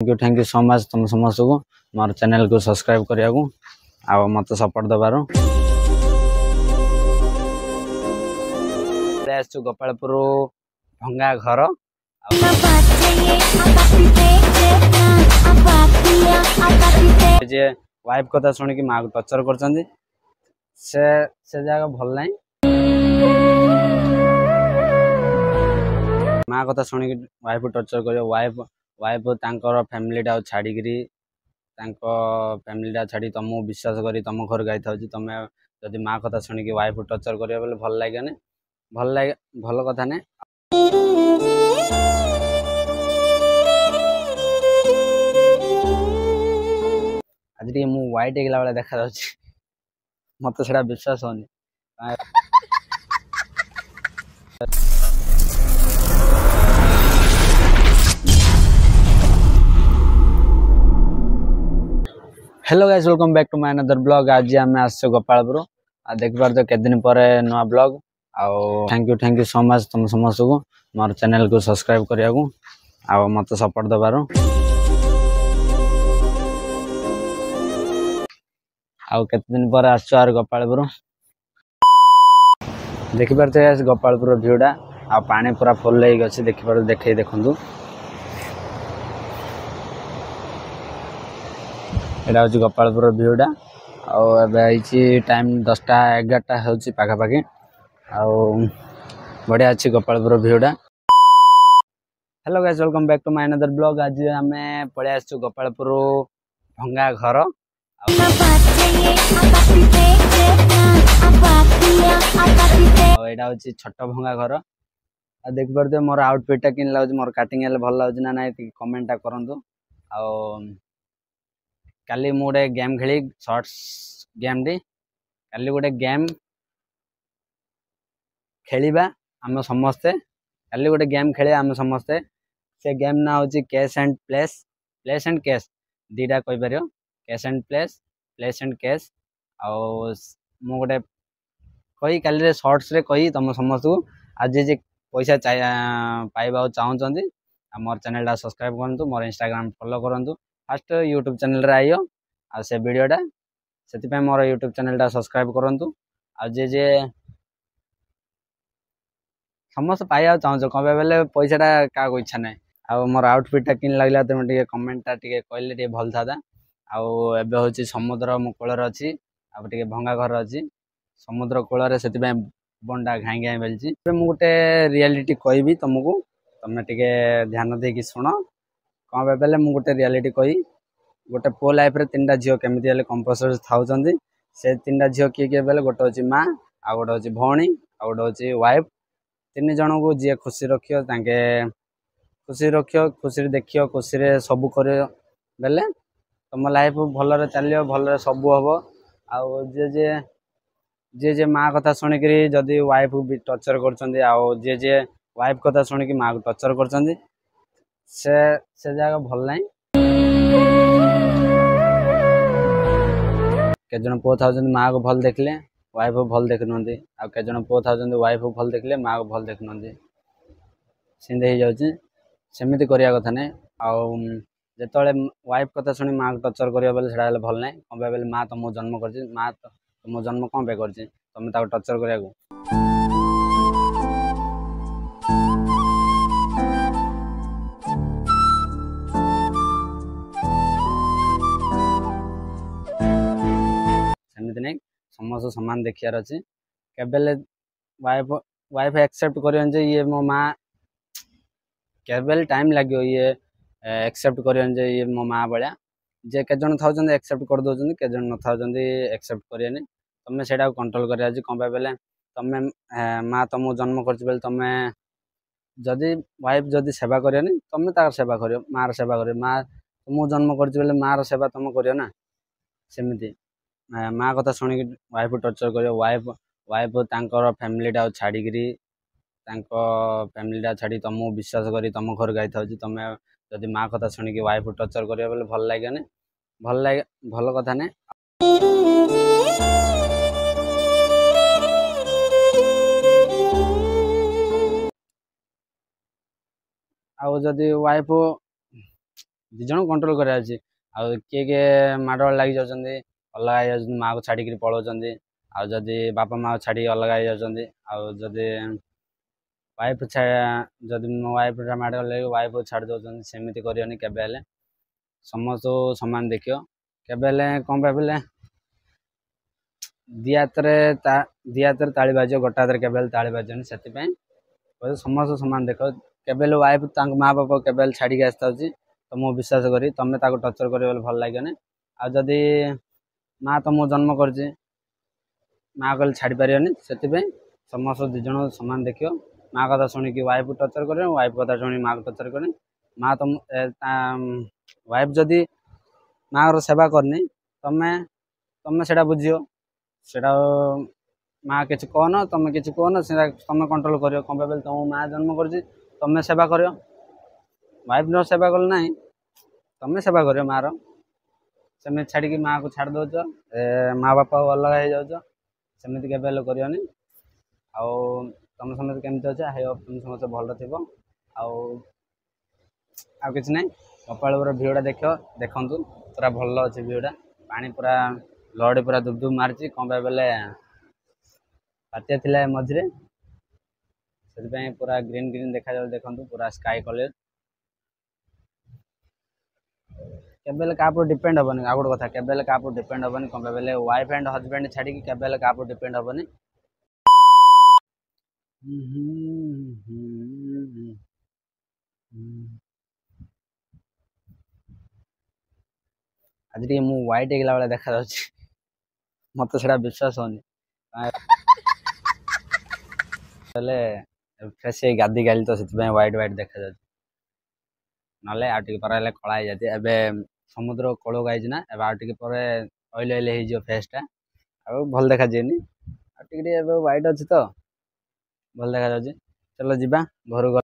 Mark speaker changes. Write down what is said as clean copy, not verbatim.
Speaker 1: Thank you so much तुम समस्त को मोर चैनल को सब्सक्राइब करिया को आ मत सपोर्ट दबारो गोपालपुर भंगा घर जे वाइफ कथा शुणिकी माँ को टर्चर कर जगह भल ना माँ कथा शुणिकी वाइफ टर्चर कर वाइफ तांकर फैमिली टा छाड़िकी फैमिली छाड़ी तुमको विश्वास करी तुम घर गाई था तुम जदि माँ कथा शुणिकी वाइफ टर्चर कर भल लगे भल कथा ना आज टे मु व्हाइट होगा बेले देखा मत से विश्वास होनी hello guys welcome back to my another blog. आज आम आस गोपालपुर देख पार तो केत दिन पर नुआ blog thank you so much तुम समस्त को मोर चैनल को सब्सक्राइब करिया को आ मत सपोर्ट दबारो केत दिन पर आस गोपालपुर देखि पारते गोपालपुर भ्यूटा आ पानी पूरा फुल अच्छे देखि पार देखे देखु एटा हूँ गोपालपुर भ्यूटा आई टाइम 10टा 11टा होची पाखापाखि बढ़िया अच्छी गोपालपुर भ्यूटा। Hello guys welcome back to my another blog. आज आम पलि आस गोपालपुर भंगा घर यहाँ हूँ छोट भंगा घर देख पारे मोर आउटफिटा कि लगे मोर काटिंग भल लगे ना ना कमेंटा करूँ काली मु गोटे गेम खेली शॉर्ट्स गेम टी काली गोटे गेम खेलिबा आम समस्ते काली गोटे गेम खेले आम समस्ते से गेम ना हूँ cash and place and cash दीटा कही पार cash and place and cash मु गोटे कही काली शॉर्ट्स रे कही तुम समस्त को आज जे पैसा पाइबा चाहूँगी मोर चैनल सब्सक्राइब करूँ मोर इंस्टाग्राम फॉलो करूँ फास्ट यूट्यूब चैनल रे आइयो आ से वीडियोटा से मोर यूट्यूब चैनल सब्सक्राइब करूँ जे समस्त पाइबा चाहूँ कह बेले पैसाटा क्या इच्छा ना आ मोर आउटफिटा कि लगला तुम कमेंटा कहले भल था आबे हूँ समुद्र मो कूल अच्छी आगे भंगा घर अच्छी समुद्र कूल से बंडा घाई घाई बेलची मुझे रियलिटी कहबी तुमको तुमने टे ध्यान देकी शुण कौन बेले मुझे रियलिटी कही गोटे पो लाइफ रे 3टा झील केमी कंपलसरी था से 3टा झील किए किए बेले गोटे हूँ माँ आ गोटे हूँ भौणी आ गोटे हूँ वाइफ 3 जन को जी खुशी रखियो खुशी देखियो खुशी सब कर बेले तुम लाइफ भल चलो भल सब हम आउ जे जे माँ कथा शुणिक जदि वाइफ भी टर्चर कर जे वाइफ कथा शुणिक माँ को टर्चर कर से जगह भल ना के जन पुओ था माँ को भल देखले वाइफ भल देखु के जन पुओ था वाइफ भल देखले माँ को भल देखु सीधे हो जामती करवा कथा ना आते वाइफ कथा शुणी माँ को टर्चर करा बेले से भल ना कौन बेले माँ तुमको जन्म कर माँ तुम जन्म कौन पे कर तुम टर्चर करा नहीं समस्त सामान देखार अच्छे केबेले वाइफ एक्सेप्ट कर ये मो माँ केबेले टाइम लगे ये एक्सेप्ट कर ये मो माँ भाया जे के जन था एक्सेप्ट कर दौरान के जन न था एक्सेप्ट करें तुम्हें से कंट्रोल कर कौन बेले तुम माँ तुमको जन्म कर तुम जदि वाइफ जदि सेवा कर तुम तार सेवा कर माँ सेवा कर माँ तुमको जन्म कर माँ सेवा तुम कर ना सेमती माँ कथा शुणिक वाइफ टर्चर कर वाइफ तांकर फैमिली छाड़िकी फैमिली छाड़ी तुमको विश्वास करी तुम घर गाई था तुम जदि माँ कथा शुणिक वाइफ टर्चर कर भल लगे भल कथा ना आउ जदि वाइफ ଦି ଜଣ କଣ୍ଟ୍ରୋଲ କରିବାର ଅଛି। ଆଉ କିଏ କିଏ ମାଡ଼ଗୋଳ ଲାଗି ଯାଉଛନ୍ତି, ଅଲଗା ହେଇଯାଉଛନ୍ତି, ମାଆକୁ ଛାଡ଼ିକିରି ପଳାଉଛନ୍ତି। ଆଉ ଯଦି ବାପା ମାଆକୁ ଛାଡ଼ିକି ଅଲଗା ହେଇଯାଉଛନ୍ତି। ଆଉ ଯଦି ୱାଇଫ୍ ଯଦି ମୋ ୱାଇଫ୍ଟା ମାଡ଼ଗୋଳ ଲାଗି ୱାଇଫ୍କୁ ଛାଡ଼ି ଦେଉଛନ୍ତି, ସେମିତି କରିବନି କେବେ ହେଲେ। ସମସ୍ତଙ୍କୁ ସମାନ ଦେଖିବ। କେବେ ହେଲେ କ'ଣ ଭାବିଲେ ଦି ହାତରେ ତାଳି ବାଜିବ, ଗୋଟେ ହାତରେ କେବେ ହେଲେ ତାଳି ବାଜିବନି। ସେଥିପାଇଁ ସମସ୍ତେ ସମାନ ଦେଖ। କେବେ ହେଲେ ୱାଇଫ୍ ତାଙ୍କ ମାଆ ବାପାକୁ କେବେ ହେଲେ ଛାଡ଼ିକି ଆସିଥାଉଛି, ତ ମୁଁ ବିଶ୍ୱାସ କରି ତମେ ତାକୁ ଟର୍ଚର କରିବ ବୋଲି ଭଲ ଲାଗିବନି। ଆଉ ଯଦି ମାଆ ତମକୁ ଜନ୍ମ କରିଛି, ମାଆ କହିଲେ ଛାଡ଼ି ପାରିବନି। ସେଥିପାଇଁ ସମସ୍ତ ଦି ଜଣ ସମାନ ଦେଖିବ। ମାଆ କଥା ଶୁଣିକି ୱାଇଫ୍କୁ ଟର୍ଚର କରିବ, ୱାଇଫ୍ କଥା ଶୁଣିକି ମାଆକୁ ଟର୍ଚର କରିବ। ମାଆ ୱାଇଫ୍ ଯଦି ମାଆର ସେବା କରିନି, ତମେ ସେଇଟା ବୁଝିବ। ସେଇଟା ମାଆ କିଛି କହନ, ତମେ କିଛି କୁହନ, ସେଇଟା ତମେ କଣ୍ଟ୍ରୋଲ କରିବ। କ'ଣ ପାଇଁ ତମ ମାଆ ଜନ୍ମ କରିଛି, ତମେ ସେବା କରିବ। ୱାଇଫ୍ ନ ସେବା କଲେ ନାହିଁ, ତମେ ସେବା କରିବ ମାଆର। ସେମିତି ଛାଡ଼ିକି ମାଆକୁ ଛାଡ଼ି ଦେଉଛ, ମାଆ ବାପାକୁ ଅଲଗା ହେଇଯାଉଛ। ସେମିତି କେବେ ହେଲେ କରିବନି। ଆଉ ତମେ ସମସ୍ତେ କେମିତି ଅଛ? ଆଇ ହୋପ୍ ତମେ ସମସ୍ତେ ଭଲ ଥିବ। ଆଉ କିଛି ନାହିଁ, ଗୋପାଳପୁର ଭିୟୁଟା ଦେଖନ୍ତୁ, ପୁରା ଭଲ ଅଛି ଭିୟୁଟା। ପାଣି ପୁରା ଲହଡ଼ି ପୁରା ଧୁପ୍ ଧୁପ୍ ମାରିଛି। କ'ଣ ପାଇଁ ବୋଲେ ବାତ୍ୟା ଥିଲା ମଝିରେ, ସେଥିପାଇଁ ପୁରା ଗ୍ରୀନ୍ ଗ୍ରୀନ୍ ଦେଖାଯାଉଛି। ଦେଖନ୍ତୁ ପୁରା ସ୍କାଏ କଲର୍। କେବେ ହେଲେ କାହା ଉପରେ ଡିପେଣ୍ଡ ହେବନି। ଆଉ ଗୋଟେ କଥା, କେବେ ହେଲେ କାହା ଉପରେ ଡିପେଣ୍ଡ ହେବନି। କ'ଣ ପାଇଁ ବୋଲେ ୱାଇଫ୍ ଆଣ୍ଡ ହଜବେଣ୍ଡ ଛାଡ଼ିକି କେବେ ହେଲେ କାହା ଉପରେ ଡିପେଣ୍ଡ ହେବନି। ଆଜି ଟିକେ ମୁଁ ହ୍ୱାଇଟ୍ ହେଇଗଲା ଭଳିଆ ଦେଖାଯାଉଛି, ମତେ ସେଟା ବିଶ୍ୱାସ ହଉନି। ହେଲେ ଫ୍ରେଶ୍ ହେଇ ଗାଧି ଗାଲି ତ, ସେଥିପାଇଁ ହ୍ୱାଇଟ୍ ଦେଖାଯାଉଛି। ନହେଲେ ଆଉ ଟିକେ ପରେ ହେଲେ କଳା ହେଇଯାଉଛି। ଏବେ ସମୁଦ୍ର କୂଳକୁ ଆଇଛି ନା, ଏବେ ଆଉ ଟିକେ ପରେ ଅଏଲି ହେଇଯିବ ଫେସ୍ଟା, ଆଉ ଭଲ ଦେଖାଯିବନି। ଆଉ ଟିକେ ଟିକେ ଏବେ ହ୍ୱାଇଟ୍ ଅଛି ତ ଭଲ ଦେଖାଯାଉଛି। ଚାଲ ଯିବା ଘରକୁ।